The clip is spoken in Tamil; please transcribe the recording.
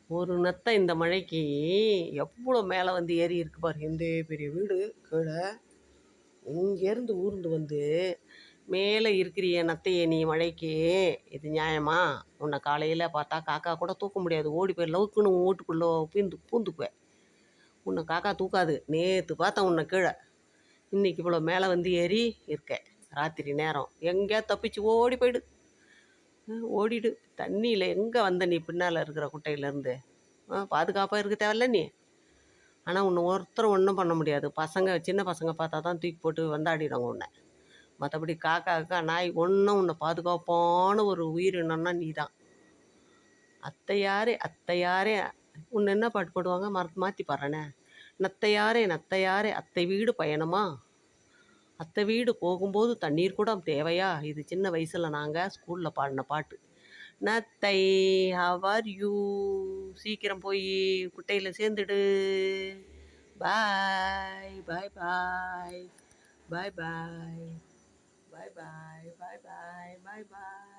ஒரு நத்தை இந்த மழைக்கு எவ்வளோ மேலே வந்து ஏறி இருக்கு பாரு. எந்த பெரிய வீடு கீழே இங்கேருந்து ஊர்ந்து வந்து மேலே இருக்கிறிய நத்தையே நீ மழைக்கு. இது நியாயமா? உன்னை காலையில் பார்த்தா காக்கா கூட தூக்க முடியாது, ஓடி போய் லவுக்குன்னு உன் வீட்டுக்குள்ளே பூந்துக்குவேன். உன்னை காக்கா தூக்காது. நேற்று பார்த்தேன் உன்னை கீழே, இன்றைக்கி இவ்வளோ மேலே வந்து ஏறி இருக்க. ராத்திரி நேரம் எங்கேயா தப்பிச்சு ஓடி போயிடு, ஓடிடு. தண்ணியில் எங்கே வந்த நீ? பின்னால் இருக்கிற குட்டையிலேருந்து பாதுகாப்பாக இருக்க தேவையில்ல நீ. ஆனால் உன்னை ஒருத்தரும் ஒன்றும் பண்ண முடியாது. பசங்க, சின்ன பசங்க பார்த்தா தான் தூக்கி போட்டு வந்தாடிடுவாங்க உன்னை. மற்றபடி காக்கா நாய் ஒன்றும் உன்னை பாதுகாப்பான ஒரு உயிரினம்னா நீ தான். அத்தையாரே அத்தையாரே. உன்னை என்ன பாட்டு போடுவாங்க? மாற்றி பாடுறேனே. நத்தையாரே நத்தையாரே அத்தை வீடு பயணமா, அத்தை வீடு போகும்போது தண்ணீர் கூட தேவையா. இது சின்ன வயசில் நாங்கள் ஸ்கூலில் பாடின பாட்டு. நத்தை ஹவ் ஆர் யூ, சீக்கிரம் போய் குட்டையில் சேர்ந்துடு. பாய் பாய் பாய் பாய் பாய் பாய் பாய் பாய் பாய் பாய் பாய்.